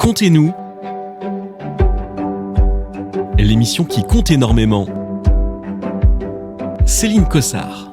Contez-nous, l'émission qui compte énormément. Céline Cossard.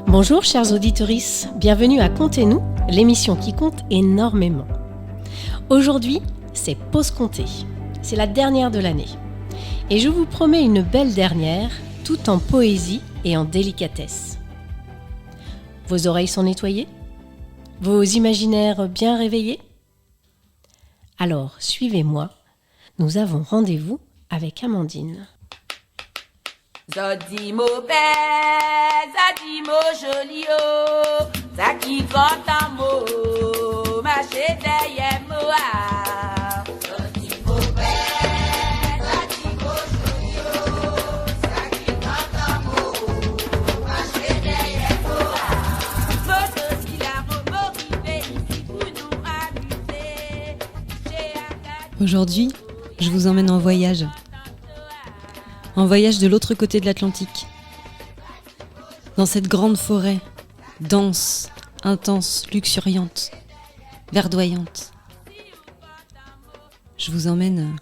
Bonjour chers auditorices, bienvenue à Contez-nous, l'émission qui compte énormément. Aujourd'hui, c'est Pause Comptée. C'est la dernière de l'année. Et je vous promets une belle dernière, tout en poésie et en délicatesse. Vos oreilles sont nettoyées ? Vos imaginaires bien réveillés ? Alors, suivez-moi, nous avons rendez-vous avec Amandine. Zodimo belle, Zodimo joli oh, Zaki content mo, ma chérie moi. Zodimo belle, Zodimo joli oh, Zaki content mo, ma chérie moi. Votre village m'orivé ici pour nous amuser. Aujourd'hui, je vous emmène en voyage. En voyage de l'autre côté de l'Atlantique. Dans cette grande forêt, dense, intense, luxuriante, verdoyante. Je vous emmène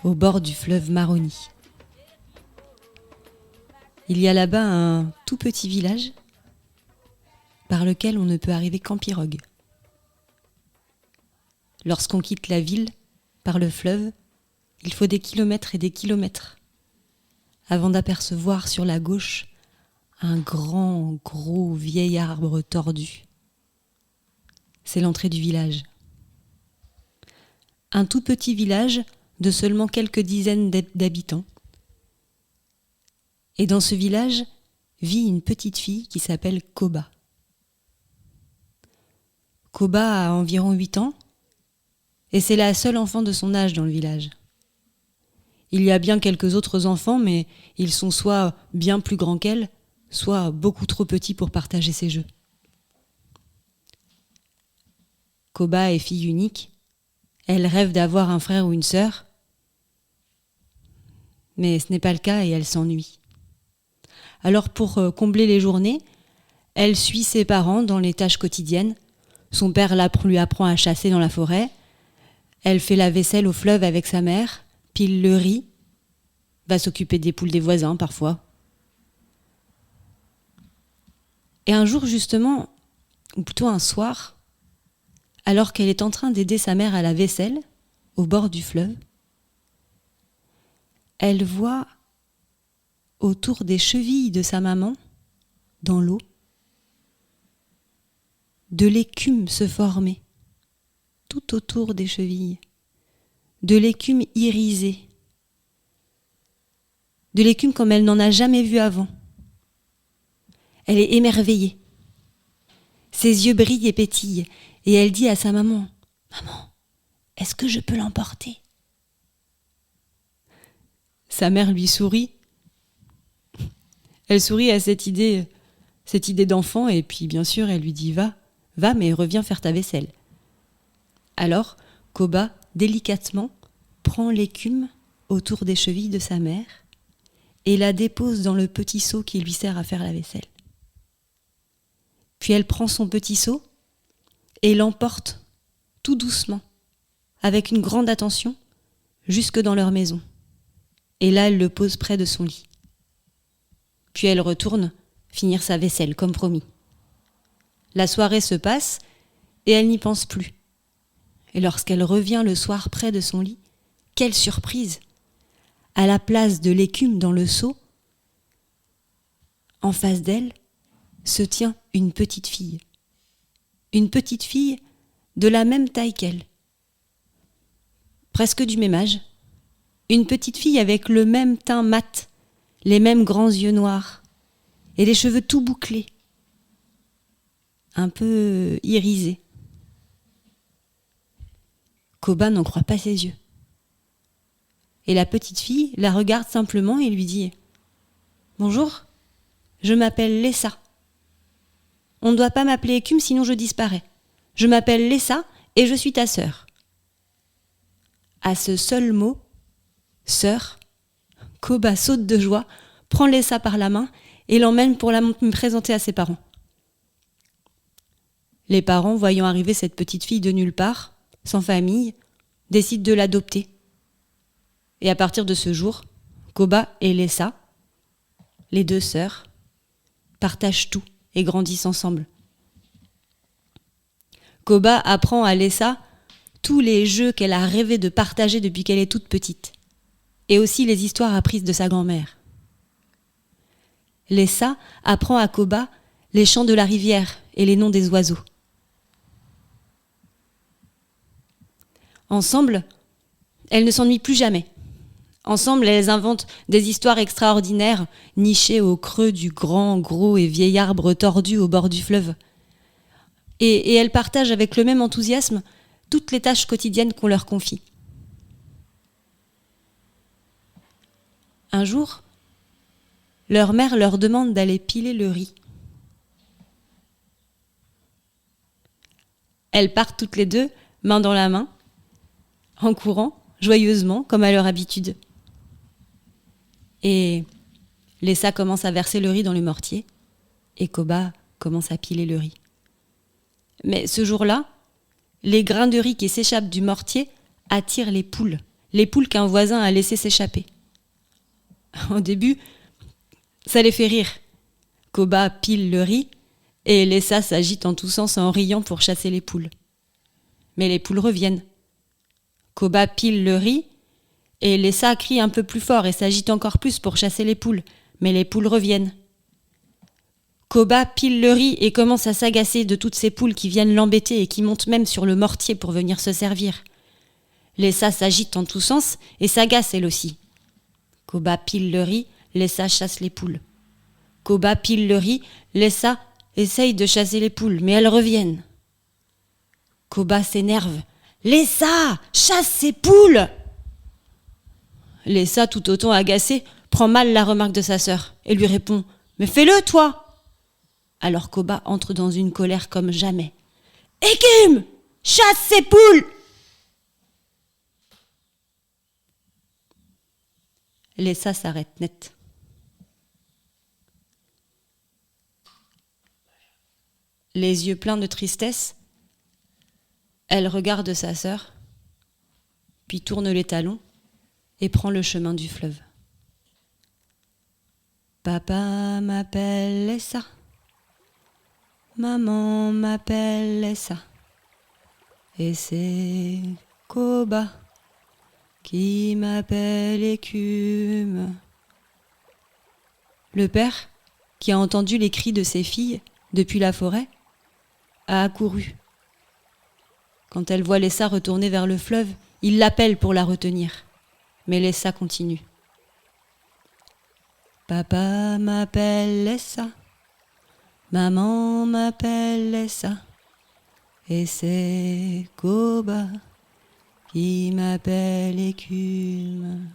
au bord du fleuve Maroni. Il y a là-bas un tout petit village par lequel on ne peut arriver qu'en pirogue. Lorsqu'on quitte la ville par le fleuve, il faut des kilomètres et des kilomètres avant d'apercevoir sur la gauche un grand, gros, vieil arbre tordu. C'est l'entrée du village. Un tout petit village de seulement quelques dizaines d'habitants. Et dans ce village vit une petite fille qui s'appelle Koba. Koba a environ 8 ans et c'est la seule enfant de son âge dans le village. Il y a bien quelques autres enfants, mais ils sont soit bien plus grands qu'elle, soit beaucoup trop petits pour partager ses jeux. Koba est fille unique. Elle rêve d'avoir un frère ou une sœur, mais ce n'est pas le cas et elle s'ennuie. Alors pour combler les journées, elle suit ses parents dans les tâches quotidiennes. Son père lui apprend à chasser dans la forêt. Elle fait la vaisselle au fleuve avec sa mère, pile le riz, va s'occuper des poules des voisins parfois. Et un jour justement, ou plutôt un soir, alors qu'elle est en train d'aider sa mère à la vaisselle, au bord du fleuve, elle voit autour des chevilles de sa maman, dans l'eau, de l'écume se former, tout autour des chevilles. De l'écume irisée, de l'écume comme elle n'en a jamais vu avant. Elle est émerveillée. Ses yeux brillent et pétillent, et elle dit à sa maman, « Maman, est-ce que je peux l'emporter ?» Sa mère lui sourit. Elle sourit à cette idée d'enfant, et puis bien sûr elle lui dit, « Va, mais reviens faire ta vaisselle. » Alors, Koba, délicatement, prend l'écume autour des chevilles de sa mère et la dépose dans le petit seau qui lui sert à faire la vaisselle. Puis elle prend son petit seau et l'emporte tout doucement, avec une grande attention, jusque dans leur maison. Et là, elle le pose près de son lit. Puis elle retourne finir sa vaisselle, comme promis. La soirée se passe et elle n'y pense plus. Et lorsqu'elle revient le soir près de son lit, quelle surprise! À la place de l'écume dans le seau, en face d'elle, se tient une petite fille. Une petite fille de la même taille qu'elle. Presque du même âge. Une petite fille avec le même teint mat, les mêmes grands yeux noirs, et les cheveux tout bouclés, un peu irisés. Koba n'en croit pas ses yeux. Et la petite fille la regarde simplement et lui dit « Bonjour, je m'appelle Lessa. On ne doit pas m'appeler écume sinon je disparais. Je m'appelle Lessa et je suis ta sœur. » À ce seul mot, sœur, Koba saute de joie, prend Lessa par la main et l'emmène pour la présenter à ses parents. Les parents, voyant arriver cette petite fille de nulle part, sans famille, décident de l'adopter. Et à partir de ce jour, Koba et Lessa, les deux sœurs, partagent tout et grandissent ensemble. Koba apprend à Lessa tous les jeux qu'elle a rêvé de partager depuis qu'elle est toute petite, et aussi les histoires apprises de sa grand-mère. Lessa apprend à Koba les chants de la rivière et les noms des oiseaux. Ensemble, elles ne s'ennuient plus jamais. Ensemble, elles inventent des histoires extraordinaires, nichées au creux du grand, gros et vieil arbre tordu au bord du fleuve. Et elles partagent avec le même enthousiasme toutes les tâches quotidiennes qu'on leur confie. Un jour, leur mère leur demande d'aller piler le riz. Elles partent toutes les deux, main dans la main, en courant, joyeusement, comme à leur habitude. Et Lessa commence à verser le riz dans le mortier, et Koba commence à piler le riz. Mais ce jour-là, les grains de riz qui s'échappent du mortier attirent les poules qu'un voisin a laissé s'échapper. Au début, ça les fait rire. Koba pile le riz, et Lessa s'agite en tous sens en riant pour chasser les poules. Mais les poules reviennent. Koba pile le riz, et Lessa crie un peu plus fort et s'agite encore plus pour chasser les poules, mais les poules reviennent. Koba pile le riz et commence à s'agacer de toutes ces poules qui viennent l'embêter et qui montent même sur le mortier pour venir se servir. Lessa s'agite en tous sens et s'agace elle aussi. Koba pile le riz, Lessa chasse les poules. Koba pile le riz, Lessa essaye de chasser les poules, mais elles reviennent. Koba s'énerve. « Lessa, chasse ces poules !» Lessa, tout autant agacée, prend mal la remarque de sa sœur et lui répond « Mais fais-le, toi !» Alors Koba entre dans une colère comme jamais. « Écume, chasse ces poules !» Lessa s'arrête net. Les yeux pleins de tristesse, elle regarde sa sœur, puis tourne les talons et prend le chemin du fleuve. Papa m'appelle Lessa, maman m'appelle Lessa, et c'est Koba qui m'appelle Écume. Le père, qui a entendu les cris de ses filles depuis la forêt, a accouru. Quand elle voit Lessa retourner vers le fleuve, il l'appelle pour la retenir. Mais Lessa continue. Papa m'appelle Lessa, maman m'appelle Lessa, et c'est Koba qui m'appelle Écume.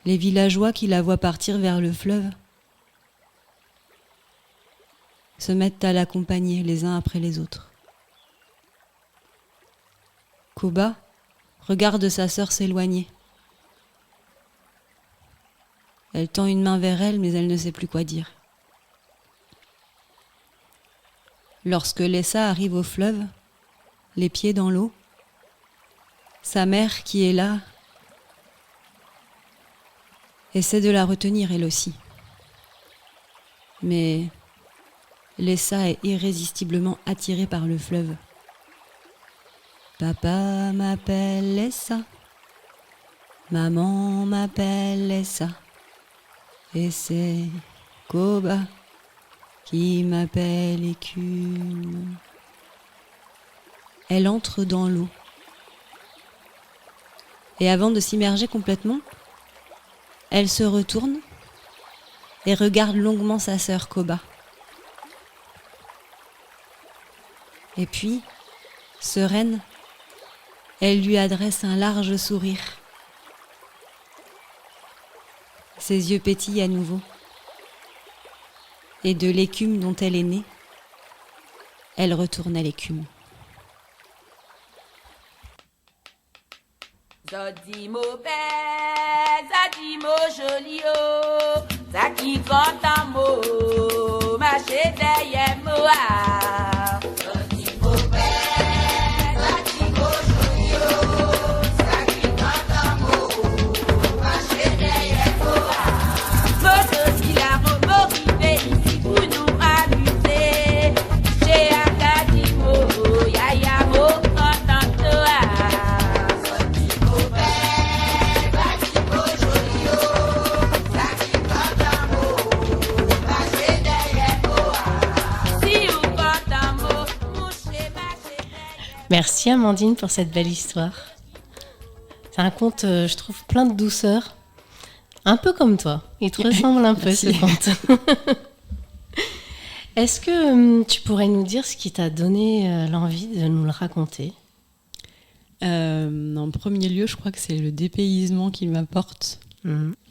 Les villageois qui la voient partir vers le fleuve se mettent à l'accompagner les uns après les autres. Koba regarde sa sœur s'éloigner. Elle tend une main vers elle, mais elle ne sait plus quoi dire. Lorsque Lessa arrive au fleuve, les pieds dans l'eau, sa mère, qui est là, essaie de la retenir elle aussi. Mais Lessa est irrésistiblement attirée par le fleuve. Papa m'appelle Lessa, maman m'appelle Lessa, et c'est Koba qui m'appelle Écume. Elle entre dans l'eau. Et avant de s'immerger complètement, elle se retourne et regarde longuement sa sœur Koba. Et puis, sereine, elle lui adresse un large sourire. Ses yeux pétillent à nouveau. Et de l'écume dont elle est née, elle retourne à l'écume. Zodimo belle, Zadimo joli oh. ça qui compte en mots, marcher derrière moi. Merci Amandine pour cette belle histoire. C'est un conte, je trouve, plein de douceur. Un peu comme toi. Il te ressemble un peu, ce conte. Est-ce que tu pourrais nous dire ce qui t'a donné l'envie de nous le raconter ? En premier lieu, je crois que c'est le dépaysement qu'il m'apporte.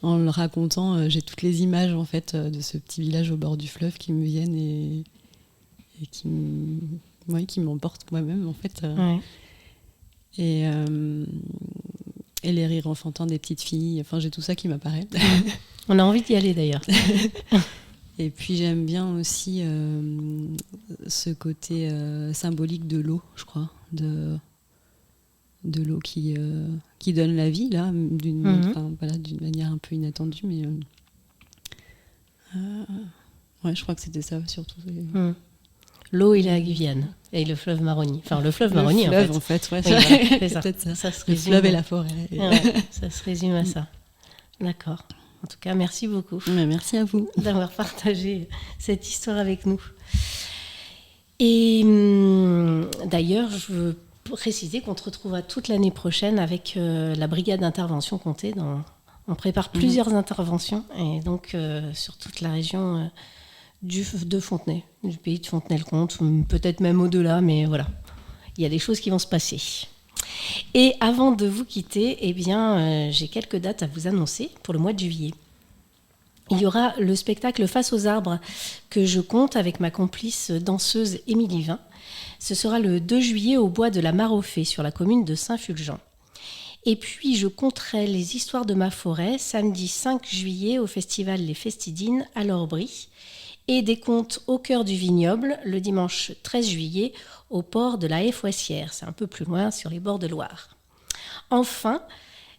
En le racontant, j'ai toutes les images en fait, de ce petit village au bord du fleuve qui me viennent et qui m'emportent moi-même en fait. Et les rires enfantins des petites filles, enfin j'ai tout ça qui m'apparaît. On a envie d'y aller d'ailleurs. Et puis j'aime bien aussi ce côté symbolique de l'eau, je crois, de l'eau qui donne la vie là, d'une manière un peu inattendue, mais je crois que c'était ça surtout. L'eau et la Guyane et le fleuve Maroni. Enfin, le fleuve Maroni, en fait. Ouais, oui, c'est ça. Peut-être ça. Ça se le résume. fleuve et la forêt. Ouais, ça se résume à ça. D'accord. En tout cas, merci beaucoup. Mais merci à vous d'avoir partagé cette histoire avec nous. Et d'ailleurs, je veux préciser qu'on te retrouvera toute l'année prochaine avec la brigade d'intervention Comté. On prépare plusieurs interventions, et donc sur toute la région de Fontenay, du pays de Fontenay-le-Comte, peut-être même au-delà, mais voilà, il y a des choses qui vont se passer. Et avant de vous quitter, j'ai quelques dates à vous annoncer pour le mois de juillet. Il y aura le spectacle Face aux arbres que je compte avec ma complice danseuse Émilie Vin. Ce sera le 2 juillet au bois de la Mare-aux-Fées sur la commune de Saint-Fulgent. Et puis je conterai les histoires de ma forêt samedi 5 juillet au festival Les Festidines à l'Orbry. Et des contes au cœur du vignoble le dimanche 13 juillet au port de la Haie-Fouessière. C'est un peu plus loin sur les bords de Loire. Enfin,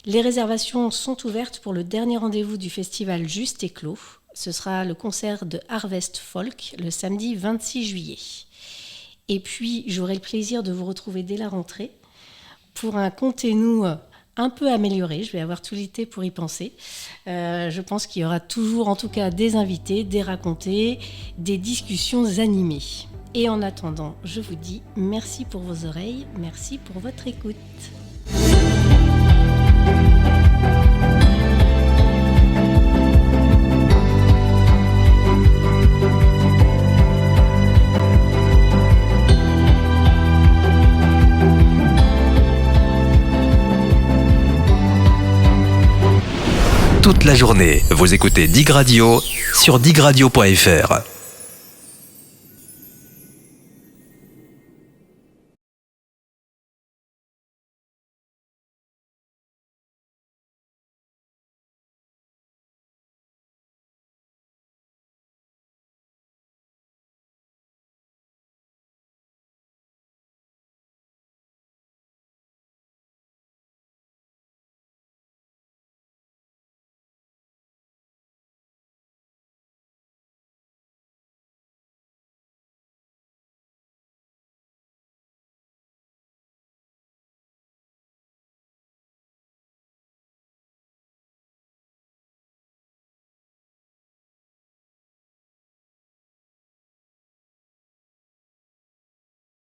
les réservations sont ouvertes pour le dernier rendez-vous du festival Juste et Clos. Ce sera le concert de Harvest Folk le samedi 26 juillet. Et puis, j'aurai le plaisir de vous retrouver dès la rentrée pour un Contez-nous un peu amélioré. Je vais avoir tout l'été pour y penser. Je pense qu'il y aura toujours, en tout cas, des invités, des racontés, des discussions animées. Et en attendant, je vous dis merci pour vos oreilles, merci pour votre écoute. Toute la journée, vous écoutez Dig Radio sur digradio.fr.